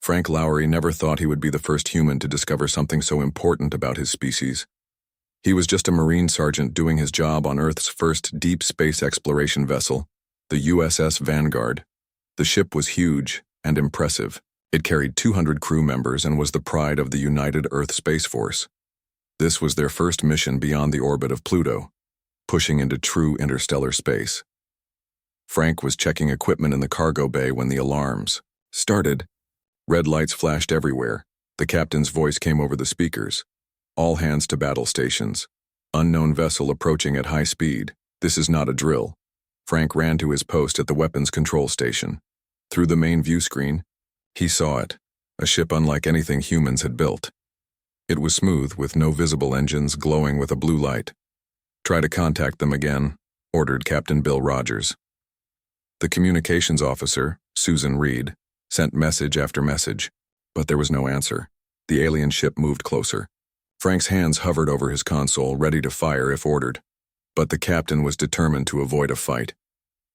Frank Lowry never thought he would be the first human to discover something so important about his species. He was just a Marine sergeant doing his job on Earth's first deep space exploration vessel, the USS Vanguard. The ship was huge and impressive. It carried 200 crew members and was the pride of the United Earth Space Force. This was their first mission beyond the orbit of Pluto, pushing into true interstellar space. Frank was checking equipment in the cargo bay when the alarms started. Red lights flashed everywhere. The captain's voice came over the speakers. All hands to battle stations. Unknown vessel approaching at high speed. This is not a drill. Frank ran to his post at the weapons control station. Through the main view screen, he saw it, a ship unlike anything humans had built. It was smooth, with no visible engines, glowing with a blue light. "Try to contact them again," ordered Captain Bill Rogers. The communications officer, Susan Reed, sent message after message, but there was no answer. The alien ship moved closer. Frank's hands hovered over his console, ready to fire if ordered. But the captain was determined to avoid a fight.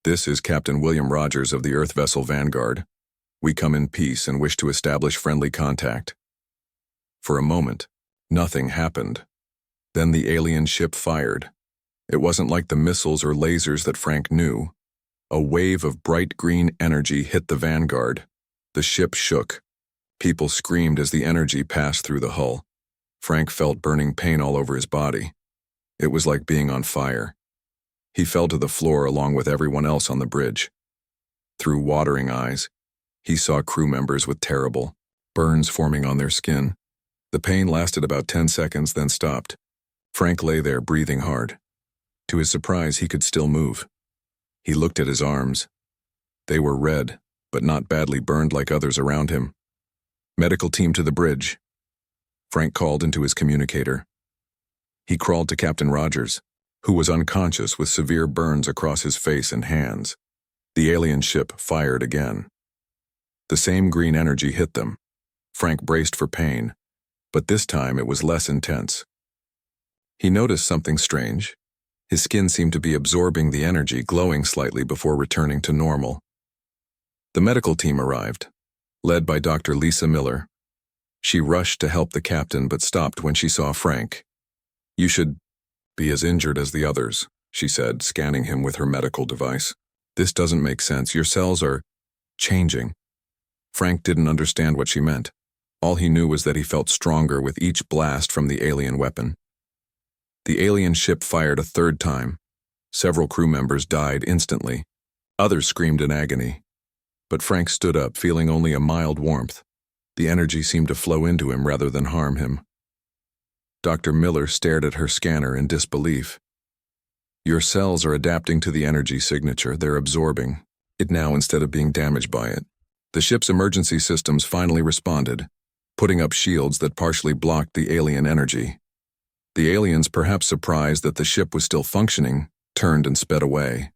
"This is Captain William Rogers of the Earth vessel Vanguard. We come in peace and wish to establish friendly contact." For a moment, nothing happened. Then the alien ship fired. It wasn't like the missiles or lasers that Frank knew. A wave of bright green energy hit the Vanguard. The ship shook. People screamed as the energy passed through the hull. Frank felt burning pain all over his body. It was like being on fire. He fell to the floor along with everyone else on the bridge. Through watering eyes, he saw crew members with terrible burns forming on their skin. The pain lasted about 10 seconds, then stopped. Frank lay there, breathing hard. To his surprise, he could still move. He looked at his arms. They were red, but not badly burned like others around him. "Medical team to the bridge," Frank called into his communicator. He crawled to Captain Rogers, who was unconscious with severe burns across his face and hands. The alien ship fired again. The same green energy hit them. Frank braced for pain, but this time it was less intense. He noticed something strange. His skin seemed to be absorbing the energy, glowing slightly before returning to normal. The medical team arrived, led by Dr. Lisa Miller. She rushed to help the captain but stopped when she saw Frank. "You should be as injured as the others," she said, scanning him with her medical device. "This doesn't make sense. Your cells are changing." Frank didn't understand what she meant. All he knew was that he felt stronger with each blast from the alien weapon. The alien ship fired a third time. Several crew members died instantly. Others screamed in agony. But Frank stood up, feeling only a mild warmth. The energy seemed to flow into him rather than harm him. Dr. Miller stared at her scanner in disbelief. "Your cells are adapting to the energy signature. They're absorbing it now instead of being damaged by it." The ship's emergency systems finally responded, putting up shields that partially blocked the alien energy. The aliens, perhaps surprised that the ship was still functioning, turned and sped away.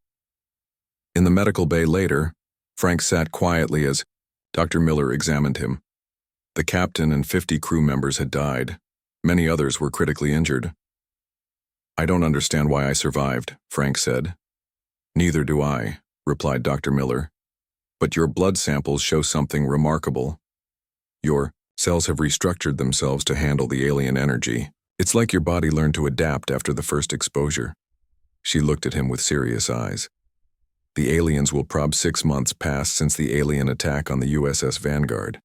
In the medical bay later, Frank sat quietly as Dr. Miller examined him. The captain and 50 crew members had died. Many others were critically injured. "I don't understand why I survived," Frank said. "Neither do I," replied Dr. Miller. "But your blood samples show something remarkable. Your cells have restructured themselves to handle the alien energy. It's like your body learned to adapt after the first exposure." She looked at him with serious eyes. "The aliens will probe 6 months passed since the alien attack on the USS Vanguard.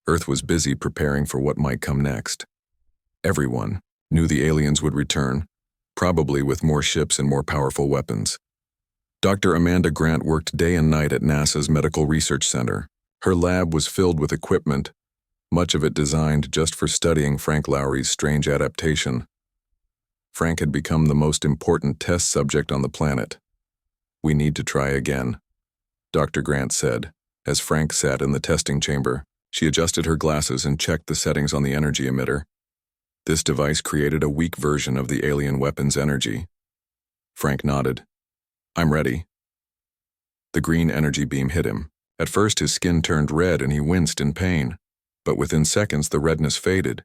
Earth was busy preparing for what might come next. Everyone knew the aliens would return, probably with more ships and more powerful weapons." Dr. Amanda Grant worked day and night at NASA's Medical Research Center. Her lab was filled with equipment, much of it designed just for studying Frank Lowry's strange adaptation. Frank had become the most important test subject on the planet. "We need to try again," Dr. Grant said, as Frank sat in the testing chamber. She adjusted her glasses and checked the settings on the energy emitter. This device created a weak version of the alien weapon's energy. Frank nodded. "I'm ready." The green energy beam hit him. At first his skin turned red and he winced in pain, but within seconds the redness faded.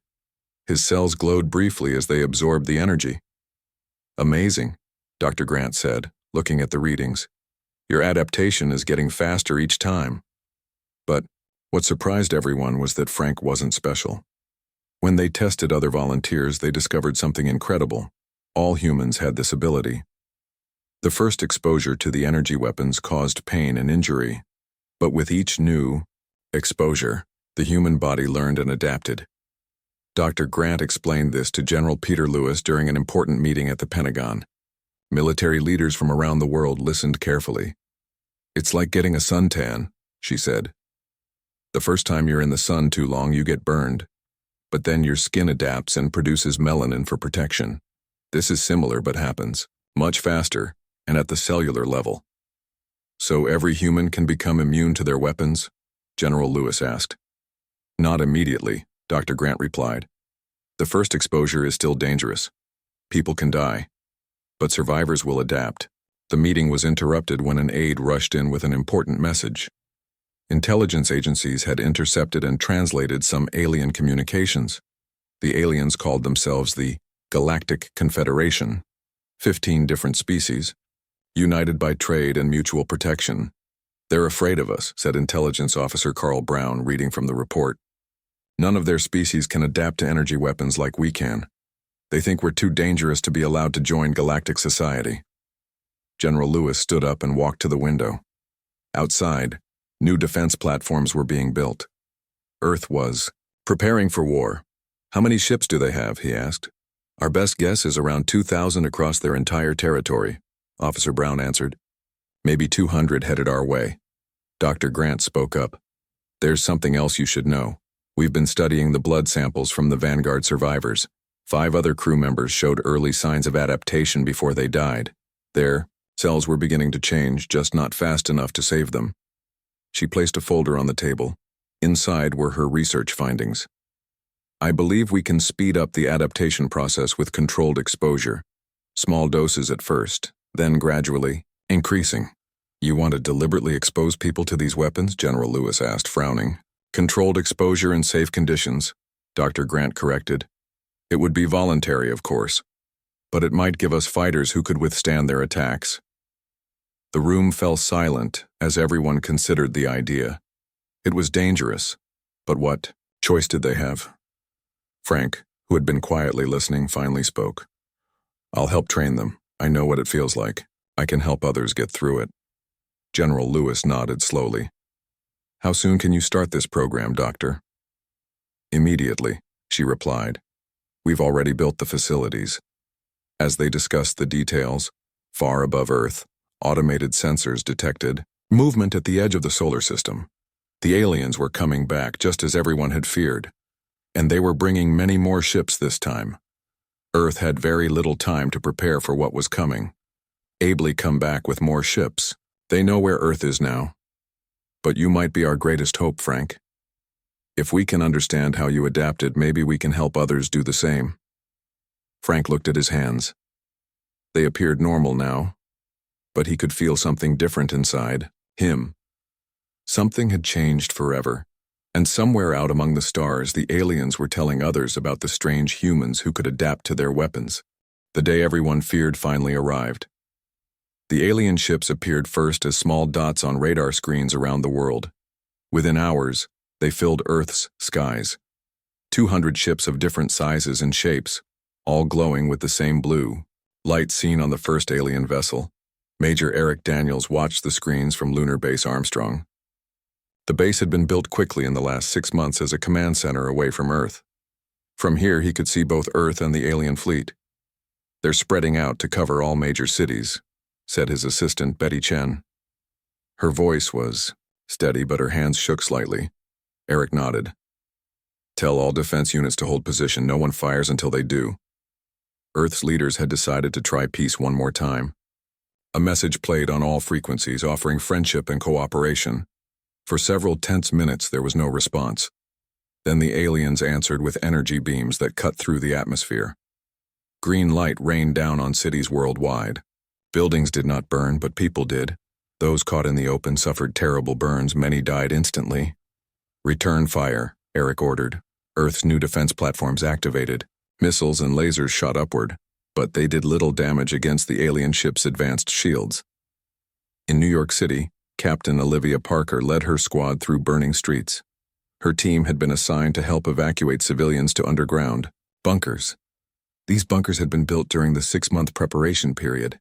His cells glowed briefly as they absorbed the energy. "Amazing," Dr. Grant said, looking at the readings. "Your adaptation is getting faster each time." "But What surprised everyone was that Frank wasn't special. When they tested other volunteers, they discovered something incredible. All humans had this ability. The first exposure to the energy weapons caused pain and injury, but with each new exposure, the human body learned and adapted. Dr. Grant explained this to General Peter Lewis during an important meeting at the Pentagon. Military leaders from around the world listened carefully. "It's like getting a suntan," she said. "The first time you're in the sun too long, you get burned. But then your skin adapts and produces melanin for protection. This is similar but happens much faster and at the cellular level." "So every human can become immune to their weapons?" General Lewis asked. "Not immediately," Dr. Grant replied. "The first exposure is still dangerous. People can die. But survivors will adapt." The meeting was interrupted when an aide rushed in with an important message. Intelligence agencies had intercepted and translated some alien communications. The aliens called themselves the Galactic Confederation, 15 different species, united by trade and mutual protection. "They're afraid of us," said Intelligence Officer Carl Brown, reading from the report. "None of their species can adapt to energy weapons like we can. They think we're too dangerous to be allowed to join galactic society." General Lewis stood up and walked to the window. Outside, new defense platforms were being built. Earth was preparing for war. "How many ships do they have?" he asked. "Our best guess is around 2,000 across their entire territory," Officer Brown answered. "Maybe 200 headed our way." Dr. Grant spoke up. "There's something else you should know. We've been studying the blood samples from the Vanguard survivors. 5 other crew members showed early signs of adaptation before they died. Their cells were beginning to change, just not fast enough to save them." She placed a folder on the table. Inside were her research findings. "I believe we can speed up the adaptation process with controlled exposure. Small doses at first, then gradually increasing." "You want to deliberately expose people to these weapons?" General Lewis asked, frowning. "Controlled exposure in safe conditions," Dr. Grant corrected. "It would be voluntary, of course, but it might give us fighters who could withstand their attacks." The room fell silent as everyone considered the idea. It was dangerous, but what choice did they have? Frank, who had been quietly listening, finally spoke. "I'll help train them. I know what it feels like. I can help others get through it." General Lewis nodded slowly. "How soon can you start this program, Doctor?" "Immediately," she replied. "We've already built the facilities." As they discussed the details, far above Earth, automated sensors detected movement at the edge of the solar system. The aliens were coming back just as everyone had feared, and they were bringing many more ships this time. Earth had very little time to prepare for what was coming. Ably come back with more ships. They know where Earth is now. But you might be our greatest hope, Frank. If we can understand how you adapted, maybe we can help others do the same." Frank looked at his hands. They appeared normal now, but he could feel something different inside him. Something had changed forever, and somewhere out among the stars, the aliens were telling others about the strange humans who could adapt to their weapons. The day everyone feared finally arrived. The alien ships appeared first as small dots on radar screens around the world. Within hours, they filled Earth's skies. 200 ships of different sizes and shapes, all glowing with the same blue light seen on the first alien vessel. Major Eric Daniels watched the screens from Lunar Base Armstrong. The base had been built quickly in the last 6 months as a command center away from Earth. From here, he could see both Earth and the alien fleet. "They're spreading out to cover all major cities," said his assistant, Betty Chen. Her voice was steady, but her hands shook slightly. Eric nodded. "Tell all defense units to hold position. No one fires until they do." Earth's leaders had decided to try peace one more time. A message played on all frequencies, offering friendship and cooperation. For several tense minutes, there was no response. Then the aliens answered with energy beams that cut through the atmosphere. Green light rained down on cities worldwide. Buildings did not burn, but people did. Those caught in the open suffered terrible burns. Many died instantly. "Return fire," Eric ordered. Earth's new defense platforms activated. Missiles and lasers shot upward, but they did little damage against the alien ship's advanced shields. In New York City, Captain Olivia Parker led her squad through burning streets. Her team had been assigned to help evacuate civilians to underground bunkers. These bunkers had been built during the 6-month preparation period.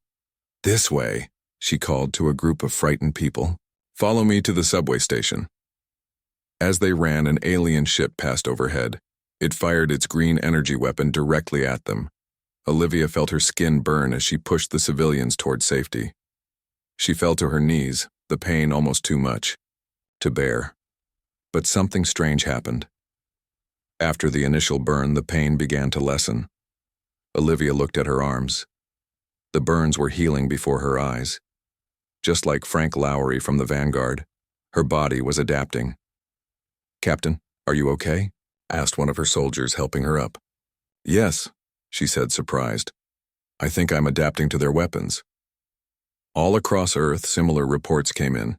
"This way," she called to a group of frightened people. "Follow me to the subway station." As they ran, an alien ship passed overhead. It fired its green energy weapon directly at them. Olivia felt her skin burn as she pushed the civilians toward safety. She fell to her knees, the pain almost too much to bear. But something strange happened. After the initial burn, the pain began to lessen. Olivia looked at her arms. The burns were healing before her eyes. Just like Frank Lowry from the Vanguard, her body was adapting. "Captain, are you okay?" asked one of her soldiers, helping her up. "Yes," she said, surprised. "I think I'm adapting to their weapons." All across Earth, similar reports came in.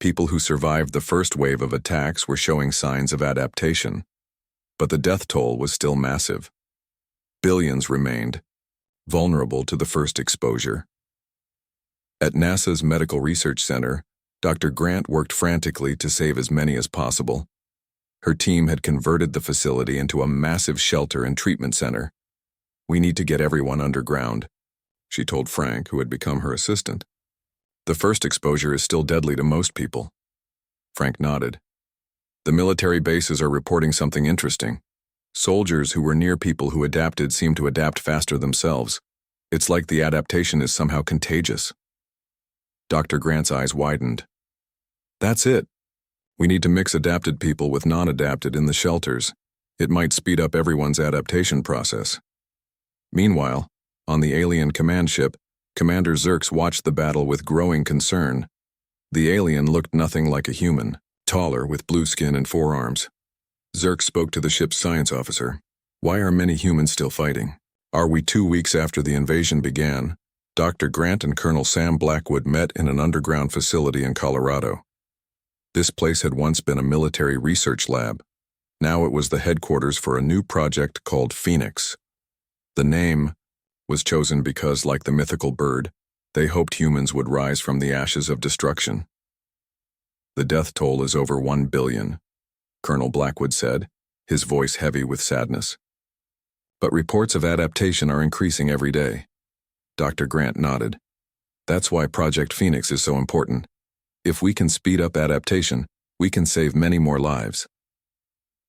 People who survived the first wave of attacks were showing signs of adaptation. But the death toll was still massive. Billions remained, vulnerable to the first exposure. At NASA's Medical Research Center, Dr. Grant worked frantically to save as many as possible. Her team had converted the facility into a massive shelter and treatment center. "We need to get everyone underground," she told Frank, who had become her assistant. "The first exposure is still deadly to most people." Frank nodded. "The military bases are reporting something interesting. Soldiers who were near people who adapted seem to adapt faster themselves. It's like the adaptation is somehow contagious." Dr. Grant's eyes widened. "That's it. We need to mix adapted people with non-adapted in the shelters. It might speed up everyone's adaptation process." Meanwhile, on the alien command ship, Commander Zerks watched the battle with growing concern. The alien looked nothing like a human, taller with blue skin and 4 arms. Zerks spoke to the ship's science officer. "Why are many humans still fighting? Are we 2 weeks after the invasion began?" Dr. Grant and Colonel Sam Blackwood met in an underground facility in Colorado. This place had once been a military research lab. Now it was the headquarters for a new project called Phoenix. The name was chosen because, like the mythical bird, they hoped humans would rise from the ashes of destruction. "The death toll is over 1 billion, Colonel Blackwood said, his voice heavy with sadness. "But reports of adaptation are increasing every day." Dr. Grant nodded. "That's why Project Phoenix is so important. If we can speed up adaptation, we can save many more lives."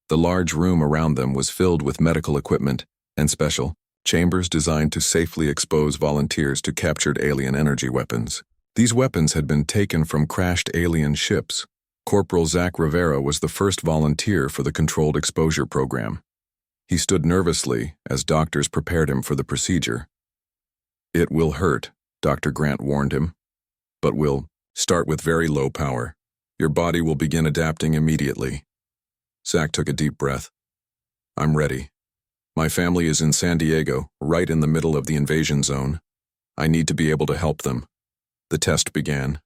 The large room around them was filled with medical equipment and special chambers designed to safely expose volunteers to captured alien energy weapons. These weapons had been taken from crashed alien ships. Corporal Zach Rivera was the first volunteer for the controlled exposure program. He stood nervously as doctors prepared him for the procedure. "It will hurt," Dr. Grant warned him, "but we'll start with very low power. Your body will begin adapting immediately." Zach took a deep breath. "I'm ready. My family is in San Diego, right in the middle of the invasion zone. I need to be able to help them." The test began.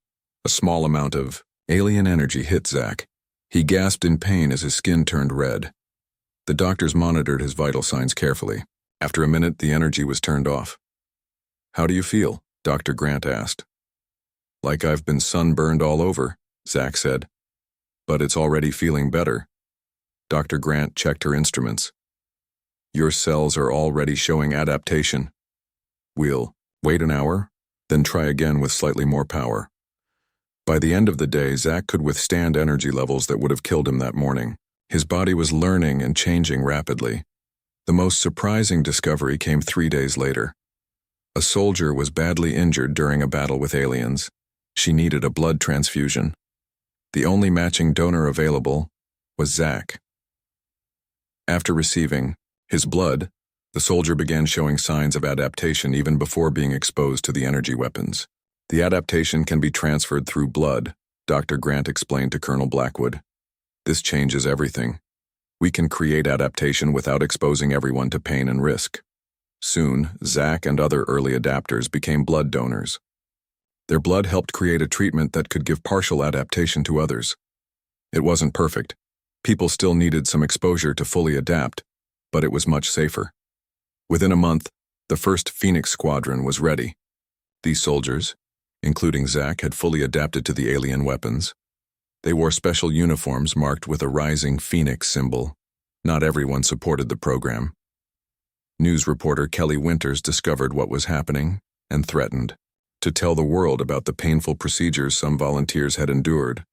A small amount of alien energy hit Zach. He gasped in pain as his skin turned red. The doctors monitored his vital signs carefully. After a minute, the energy was turned off. "How do you feel?" Dr. Grant asked. "Like I've been sunburned all over," Zach said. "But it's already feeling better." Dr. Grant checked her instruments. "Your cells are already showing adaptation. We'll wait an hour, then try again with slightly more power." By the end of the day, Zach could withstand energy levels that would have killed him that morning. His body was learning and changing rapidly. The most surprising discovery came 3 days later. A soldier was badly injured during a battle with aliens. She needed a blood transfusion. The only matching donor available was Zach. After receiving his blood, the soldier began showing signs of adaptation even before being exposed to the energy weapons. "The adaptation can be transferred through blood," Dr. Grant explained to Colonel Blackwood. "This changes everything. We can create adaptation without exposing everyone to pain and risk." Soon, Zach and other early adapters became blood donors. Their blood helped create a treatment that could give partial adaptation to others. It wasn't perfect. People still needed some exposure to fully adapt, but it was much safer. Within a month, the first Phoenix Squadron was ready. These soldiers, including Zach, had fully adapted to the alien weapons. They wore special uniforms marked with a rising phoenix symbol. Not everyone supported the program. News reporter Kelly Winters discovered what was happening and threatened to tell the world about the painful procedures some volunteers had endured.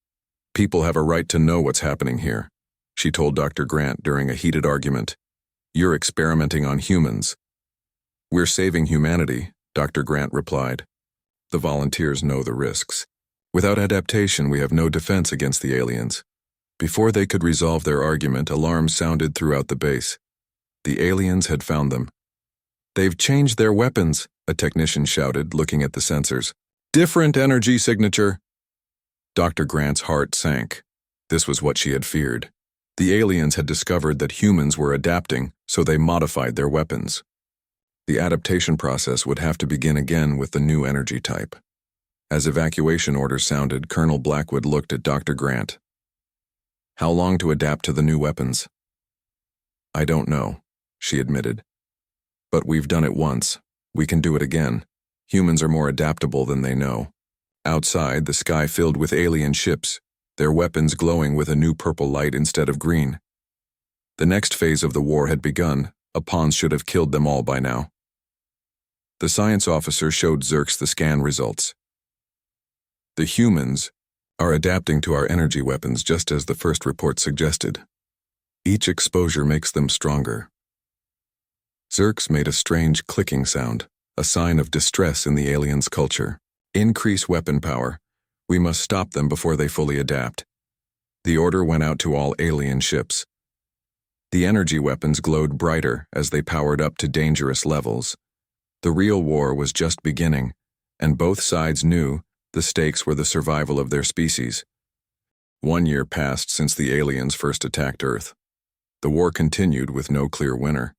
"People have a right to know what's happening here," she told Dr. Grant during a heated argument. "You're experimenting on humans." "We're saving humanity," Dr. Grant replied. "The volunteers know the risks. Without adaptation, we have no defense against the aliens." Before they could resolve their argument, alarms sounded throughout the base. The aliens had found them. "They've changed their weapons," a technician shouted, looking at the sensors. "Different energy signature." Dr. Grant's heart sank. This was what she had feared. The aliens had discovered that humans were adapting, so they modified their weapons. The adaptation process would have to begin again with the new energy type. As evacuation orders sounded, Colonel Blackwood looked at Dr. Grant. "How long to adapt to the new weapons?" "I don't know," she admitted. "But we've done it once. We can do it again. Humans are more adaptable than they know." Outside, the sky filled with alien ships, their weapons glowing with a new purple light instead of green. The next phase of the war had begun. Apons should have killed them all by now. The science officer showed Zerx the scan results. "The humans are adapting to our energy weapons just as the first report suggested. Each exposure makes them stronger." Zerx made a strange clicking sound, a sign of distress in the aliens' culture. "Increase weapon power. We must stop them before they fully adapt." The order went out to all alien ships. The energy weapons glowed brighter as they powered up to dangerous levels. The real war was just beginning, and both sides knew the stakes were the survival of their species. 1 year passed since the aliens first attacked Earth. The war continued with no clear winner.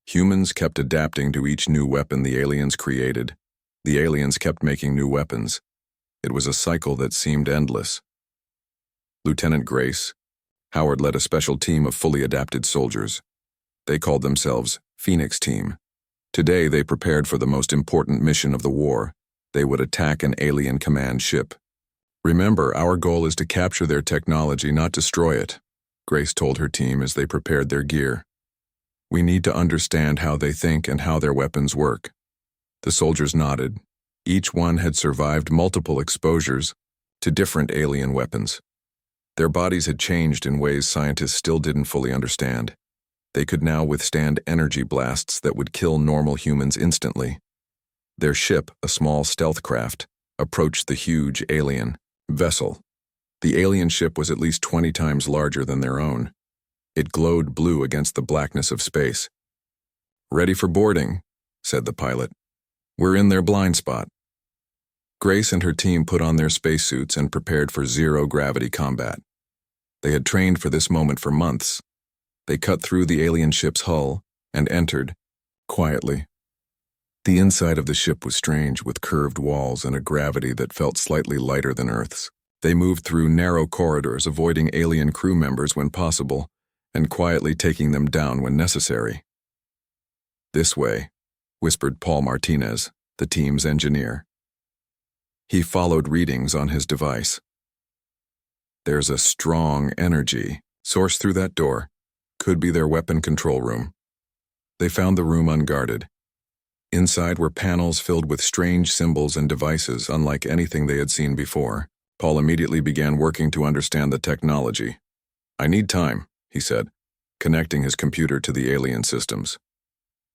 Humans kept adapting to each new weapon the aliens created. The aliens kept making new weapons. It was a cycle that seemed endless. Lieutenant Grace, Howard led a special team of fully adapted soldiers. They called themselves Phoenix Team. Today they prepared for the most important mission of the war. They would attack an alien command ship. "Remember, our goal is to capture their technology, not destroy it," Grace told her team as they prepared their gear. "We need to understand how they think and how their weapons work." The soldiers nodded. Each one had survived multiple exposures to different alien weapons. Their bodies had changed in ways scientists still didn't fully understand. They could now withstand energy blasts that would kill normal humans instantly. Their ship, a small stealth craft, approached the huge alien vessel. The alien ship was at least 20 times larger than their own. It glowed blue against the blackness of space. "Ready for boarding," said the pilot. "We're in their blind spot." Grace and her team put on their spacesuits and prepared for zero-gravity combat. They had trained for this moment for months. They cut through the alien ship's hull and entered, quietly. The inside of the ship was strange, with curved walls and a gravity that felt slightly lighter than Earth's. They moved through narrow corridors, avoiding alien crew members when possible, and quietly taking them down when necessary. "This way," whispered Paul Martinez, the team's engineer. He followed readings on his device. "There's a strong energy source through that door. Could be their weapon control room." They found the room unguarded. Inside were panels filled with strange symbols and devices unlike anything they had seen before. Paul immediately began working to understand the technology. "I need time," he said, connecting his computer to the alien systems.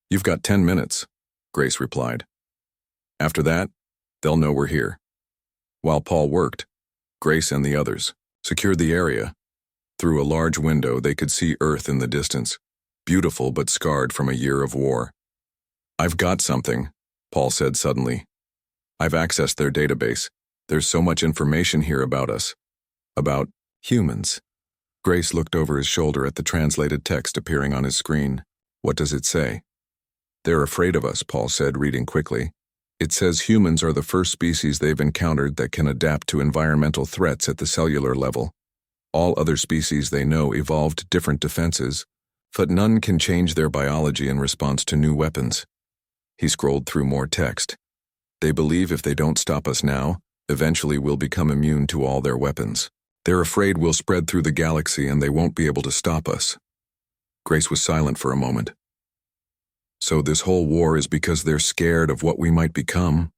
"You've got 10 minutes, Grace replied. "After that, they'll know we're here." While Paul worked, Grace and the others secured the area. Through a large window, they could see Earth in the distance, beautiful but scarred from a year of war. "I've got something," Paul said suddenly. "I've accessed their database. There's so much information here about us. About humans." Grace looked over his shoulder at the translated text appearing on his screen. "What does it say?" "They're afraid of us," Paul said, reading quickly. "It says humans are the first species they've encountered that can adapt to environmental threats at the cellular level. All other species they know evolved different defenses, but none can change their biology in response to new weapons." He scrolled through more text. "They believe if they don't stop us now, eventually we'll become immune to all their weapons." They're afraid we'll spread through the galaxy and they won't be able to stop us. Grace was silent for a moment. So this whole war is because they're scared of what we might become?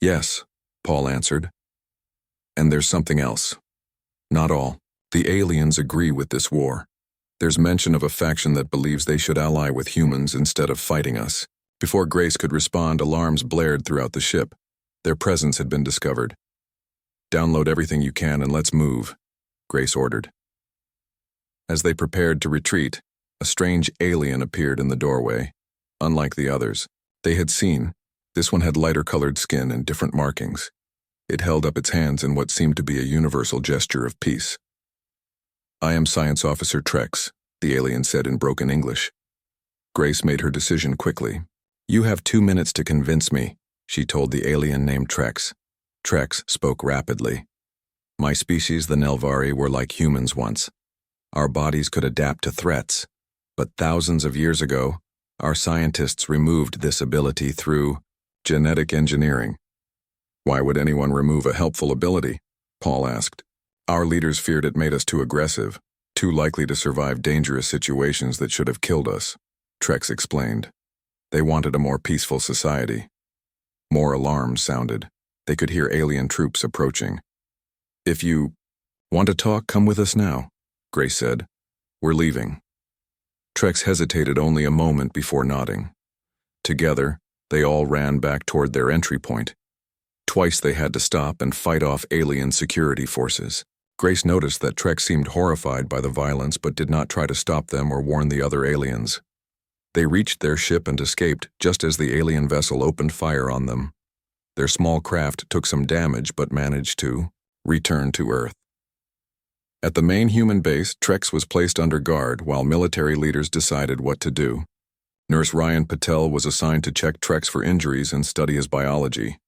Yes, Paul answered. And there's something else. Not all. The aliens agree with this war. There's mention of a faction that believes they should ally with humans instead of fighting us. Before Grace could respond, alarms blared throughout the ship. Their presence had been discovered. Download everything you can and let's move, Grace ordered. As they prepared to retreat, a strange alien appeared in the doorway. Unlike the others they had seen, this one had lighter-colored skin and different markings. It held up its hands in what seemed to be a universal gesture of peace. I am Science Officer Trex, the alien said in broken English. Grace made her decision quickly. You have 2 minutes to convince me, she told the alien named Trex. Trex spoke rapidly. My species, the Nelvari, were like humans once. Our bodies could adapt to threats, but thousands of years ago, our scientists removed this ability through genetic engineering. Why would anyone remove a helpful ability? Paul asked. Our leaders feared it made us too aggressive, too likely to survive dangerous situations that should have killed us, Trex explained. They wanted a more peaceful society. More alarms sounded. They could hear alien troops approaching. If you want to talk, come with us now, Grace said. We're leaving. Trex hesitated only a moment before nodding. Together, they all ran back toward their entry point. Twice they had to stop and fight off alien security forces. Grace noticed that Trex seemed horrified by the violence but did not try to stop them or warn the other aliens. They reached their ship and escaped just as the alien vessel opened fire on them. Their small craft took some damage but managed to return to Earth. At the main human base, Trex was placed under guard while military leaders decided what to do. Nurse Ryan Patel was assigned to check Trex for injuries and study his biology.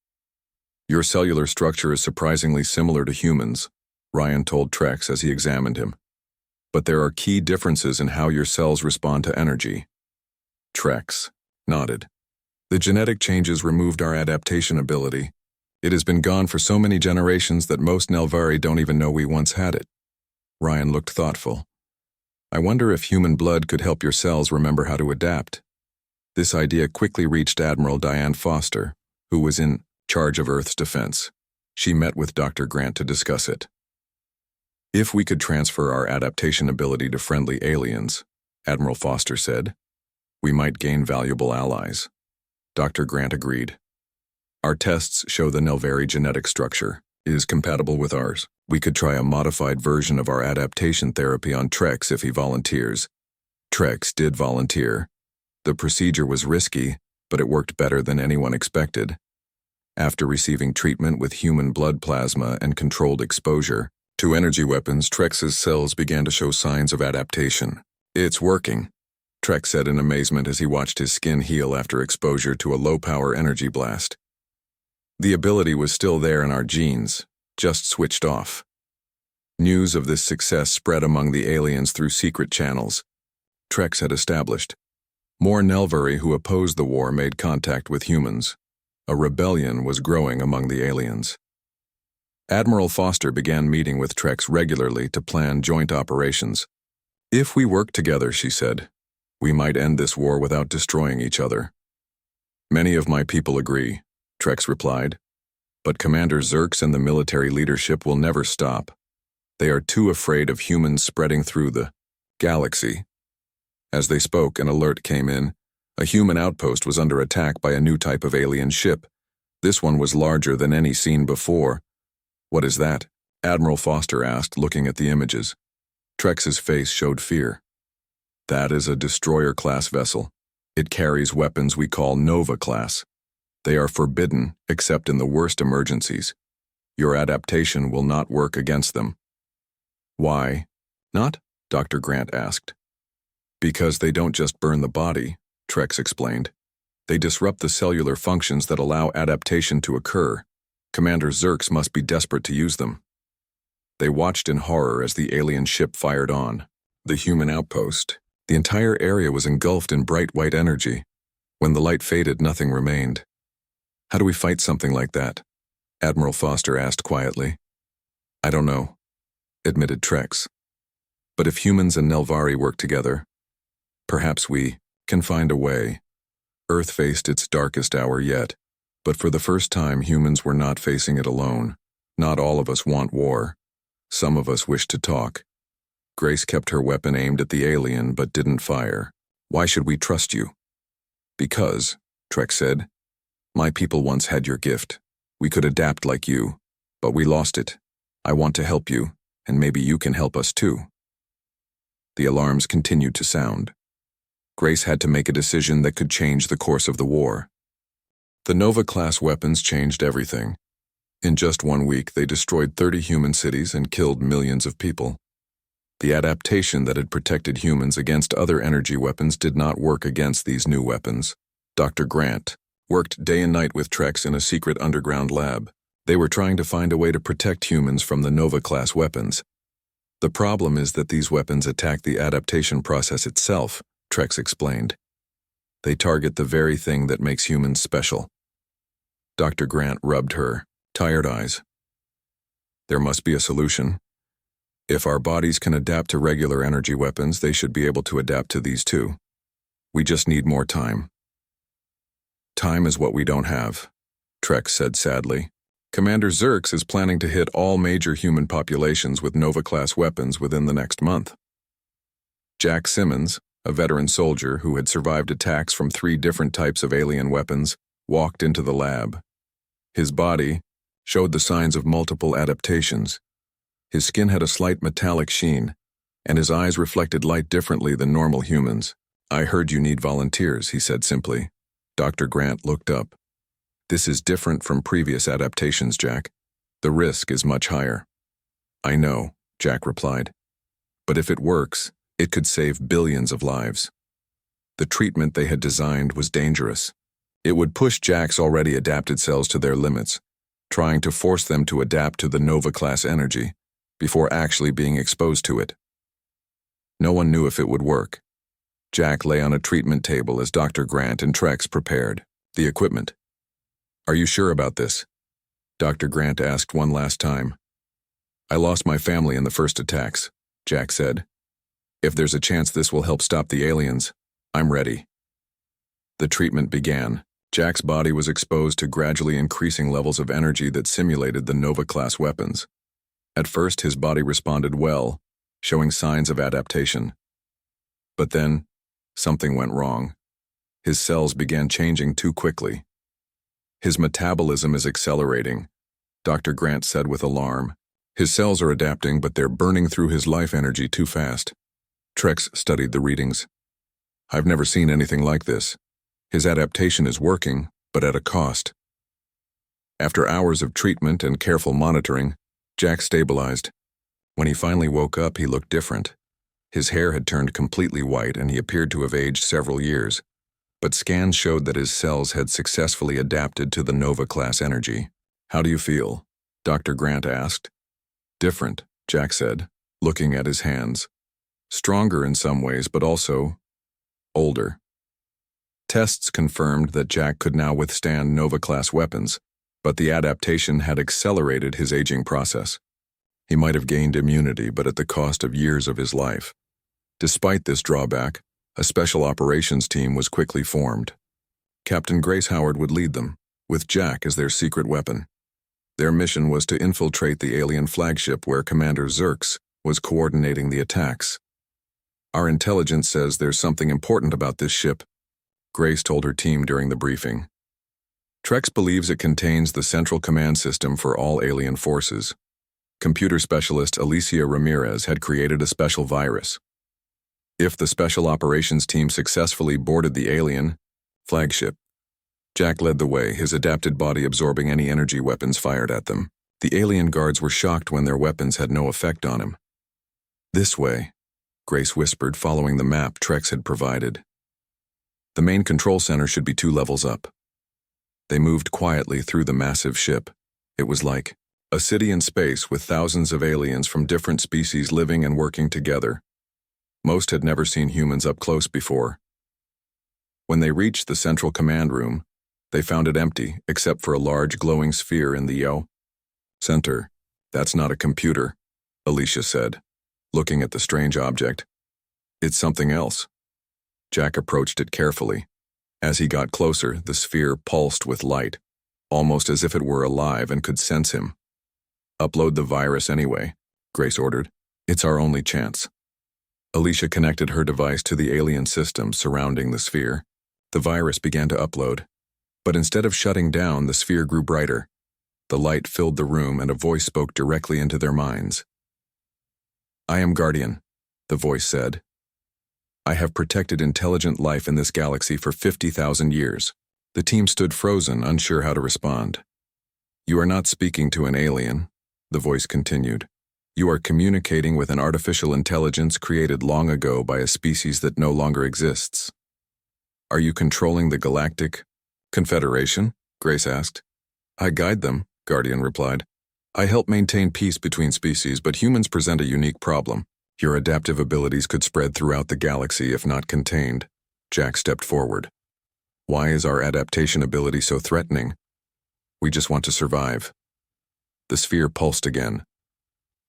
Your cellular structure is surprisingly similar to humans, Ryan told Trex as he examined him. But there are key differences in how your cells respond to energy. Trex nodded. The genetic changes removed our adaptation ability. It has been gone for so many generations that most Nelvari don't even know we once had it. Ryan looked thoughtful. I wonder if human blood could help your cells remember how to adapt. This idea quickly reached Admiral Diane Foster, who was in charge of Earth's defense. She met with Dr. Grant to discuss it. If we could transfer our adaptation ability to friendly aliens, Admiral Foster said, we might gain valuable allies. Dr. Grant agreed. Our tests show the Nelvari genetic structure is compatible with ours. We could try a modified version of our adaptation therapy on Trex if he volunteers. Trex did volunteer. The procedure was risky, but it worked better than anyone expected. After receiving treatment with human blood plasma and controlled exposure to energy weapons, Trex's cells began to show signs of adaptation. It's working, Trex said in amazement as he watched his skin heal after exposure to a low-power energy blast. The ability was still there in our genes, just switched off. News of this success spread among the aliens through secret channels Trex had established. More Nelvari who opposed the war made contact with humans. A rebellion was growing among the aliens. Admiral Foster began meeting with Trex regularly to plan joint operations. If we work together, she said, we might end this war without destroying each other. Many of my people agree, Trex replied. But Commander Zerks and the military leadership will never stop. They are too afraid of humans spreading through the galaxy. As they spoke, an alert came in. A human outpost was under attack by a new type of alien ship. This one was larger than any seen before. What is that? Admiral Foster asked, looking at the images. Trex's face showed fear. That is a destroyer-class vessel. It carries weapons we call Nova-class. They are forbidden except in the worst emergencies. Your adaptation will not work against them. Why not? Dr. Grant asked. Because they don't just burn the body, Trex explained. They disrupt the cellular functions that allow adaptation to occur. Commander Zerks must be desperate to use them. They watched in horror as the alien ship fired on. The human outpost. The entire area was engulfed in bright white energy. When the light faded, nothing remained. How do we fight something like that? Admiral Foster asked quietly. I don't know. admitted Trex. But if humans and Nelvari work together, perhaps we can find a way. Earth faced its darkest hour yet, but for the first time humans were not facing it alone. Not all of us want war. Some of us wish to talk. Grace kept her weapon aimed at the alien but didn't fire. Why should we trust you? Because, Trex said, my people once had your gift. We could adapt like you, but we lost it. I want to help you, and maybe you can help us too. The alarms continued to sound. Grace had to make a decision that could change the course of the war. The Nova-class weapons changed everything. In just 1 week, they destroyed 30 human cities and killed millions of people. The adaptation that had protected humans against other energy weapons did not work against these new weapons. Dr. Grant worked day and night with Trex in a secret underground lab. They were trying to find a way to protect humans from the Nova-class weapons. The problem is that these weapons attack the adaptation process itself, Trex explained. They target the very thing that makes humans special. Dr. Grant rubbed her tired eyes. There must be a solution. If our bodies can adapt to regular energy weapons, they should be able to adapt to these too. We just need more time. Time is what we don't have, Trex said sadly. Commander Xerx is planning to hit all major human populations with Nova-class weapons within the next month. Jack Simmons, a veteran soldier who had survived attacks from 3 different types of alien weapons, walked into the lab. His body showed the signs of multiple adaptations. His skin had a slight metallic sheen, and his eyes reflected light differently than normal humans. I heard you need volunteers, he said simply. Dr. Grant looked up. This is different from previous adaptations, Jack. The risk is much higher. I know, Jack replied. But if it works, it could save billions of lives. The treatment they had designed was dangerous. It would push Jack's already adapted cells to their limits, trying to force them to adapt to the Nova-class energy before actually being exposed to it. No one knew if it would work. Jack lay on a treatment table as Dr. Grant and Trex prepared the equipment. Are you sure about this? Dr. Grant asked one last time. I lost my family in the first attacks, Jack said. If there's a chance this will help stop the aliens, I'm ready. The treatment began. Jack's body was exposed to gradually increasing levels of energy that simulated the Nova-class weapons. At first, his body responded well, showing signs of adaptation. But then, something went wrong. His cells began changing too quickly. His metabolism is accelerating, Dr. Grant said with alarm. His cells are adapting, but they're burning through his life energy too fast. Trex studied the readings. I've never seen anything like this. His adaptation is working, but at a cost. After hours of treatment and careful monitoring, Jack stabilized. When he finally woke up, he looked different. His hair had turned completely white and he appeared to have aged several years. But scans showed that his cells had successfully adapted to the Nova-class energy. How do you feel? Dr. Grant asked. Different, Jack said, looking at his hands. Stronger in some ways, but also older. Tests confirmed that Jack could now withstand Nova-class weapons, but the adaptation had accelerated his aging process. He might have gained immunity, but at the cost of years of his life. Despite this drawback, a special operations team was quickly formed. Captain Grace Howard would lead them, with Jack as their secret weapon. Their mission was to infiltrate the alien flagship where Commander Xerx was coordinating the attacks. Our intelligence says there's something important about this ship, Grace told her team during the briefing. Trex believes it contains the central command system for all alien forces. Computer specialist Alicia Ramirez had created a special virus. If the special operations team successfully boarded the alien flagship, Jack led the way, his adapted body absorbing any energy weapons fired at them. The alien guards were shocked when their weapons had no effect on him. This way, Grace whispered, following the map Trex had provided. The main control center should be 2 levels up. They moved quietly through the massive ship. It was like a city in space with thousands of aliens from different species living and working together. Most had never seen humans up close before. When they reached the central command room, they found it empty except for a large glowing sphere in the center. That's not a computer, Alicia said, looking at the strange object. It's something else. Jack approached it carefully. As he got closer, the sphere pulsed with light, almost as if it were alive and could sense him. Upload the virus anyway, Grace ordered. It's our only chance. Alicia connected her device to the alien system surrounding the sphere. The virus began to upload. But instead of shutting down, the sphere grew brighter. The light filled the room and a voice spoke directly into their minds. I am Guardian, the voice said. I have protected intelligent life in this galaxy for 50,000 years. The team stood frozen, unsure how to respond. You are not speaking to an alien, the voice continued. You are communicating with an artificial intelligence created long ago by a species that no longer exists. Are you controlling the Galactic Confederation? Grace asked. I guide them, Guardian replied. I help maintain peace between species, but humans present a unique problem. Your adaptive abilities could spread throughout the galaxy if not contained. Jack stepped forward. Why is our adaptation ability so threatening? We just want to survive. The sphere pulsed again.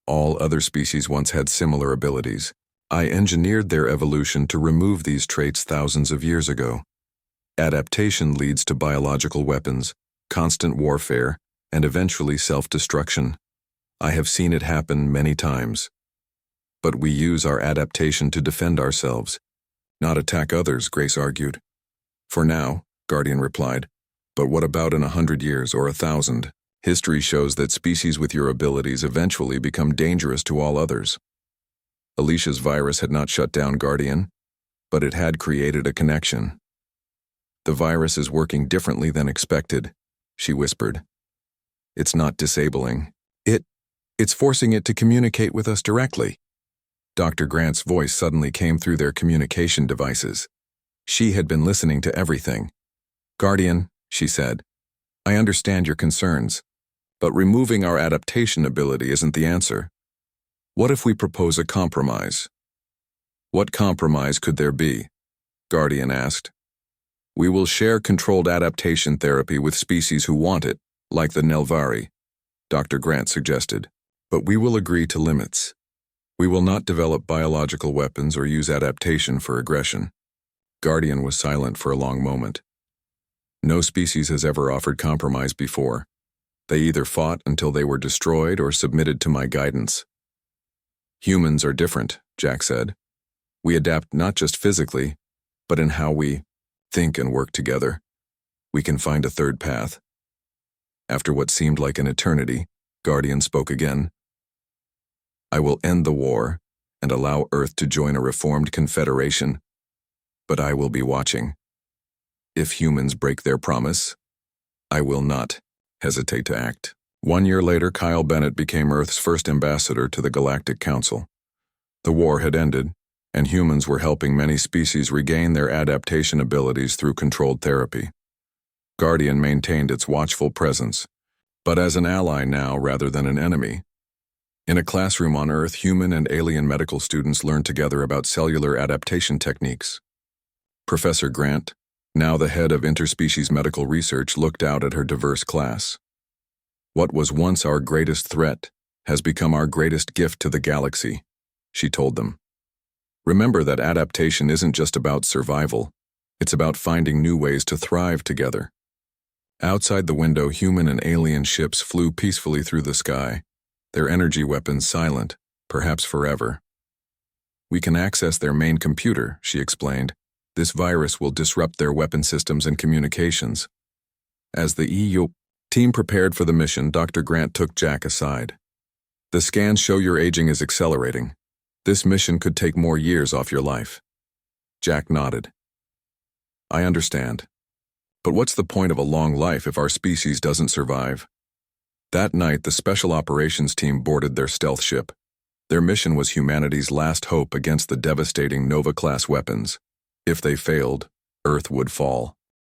All other species once had similar abilities. I engineered their evolution to remove these traits thousands of years ago. Adaptation leads to biological weapons, constant warfare, and eventually self-destruction. I have seen it happen many times. But we use our adaptation to defend ourselves, not attack others, Grace argued. For now, Guardian replied. But what about in 100 years or 1,000? History shows that species with your abilities eventually become dangerous to all others. Alicia's virus had not shut down Guardian, but it had created a connection. The virus is working differently than expected, she whispered. It's not disabling. It's forcing it to communicate with us directly. Dr. Grant's voice suddenly came through their communication devices. She had been listening to everything. Guardian, she said, I understand your concerns, but removing our adaptation ability isn't the answer. What if we propose a compromise? What compromise could there be? Guardian asked. We will share controlled adaptation therapy with species who want it, like the Nelvari, Dr. Grant suggested. But we will agree to limits. We will not develop biological weapons or use adaptation for aggression. Guardian was silent for a long moment. No species has ever offered compromise before. They either fought until they were destroyed or submitted to my guidance. Humans are different, Jack said. We adapt not just physically, but in how we think and work together. We can find a third path. After what seemed like an eternity, Guardian spoke again. I will end the war and allow Earth to join a reformed confederation, but I will be watching. If humans break their promise, I will not hesitate to act. 1 year later, Kyle Bennett became Earth's first ambassador to the Galactic Council. The war had ended, and humans were helping many species regain their adaptation abilities through controlled therapy. Guardian maintained its watchful presence, but as an ally now rather than an enemy. In a classroom on Earth, human and alien medical students learned together about cellular adaptation techniques. Professor Grant, now the head of interspecies medical research, looked out at her diverse class. What was once our greatest threat has become our greatest gift to the galaxy, she told them. Remember that adaptation isn't just about survival, it's about finding new ways to thrive together. Outside the window, human and alien ships flew peacefully through the sky, their energy weapons silent, perhaps forever. We can access their main computer, she explained. This virus will disrupt their weapon systems and communications. As the EU team prepared for the mission, Dr. Grant took Jack aside. The scans show your aging is accelerating. This mission could take more years off your life. Jack nodded. I understand. But what's the point of a long life if our species doesn't survive? That night, the Special Operations team boarded their stealth ship. Their mission was humanity's last hope against the devastating Nova-class weapons. If they failed, Earth would fall.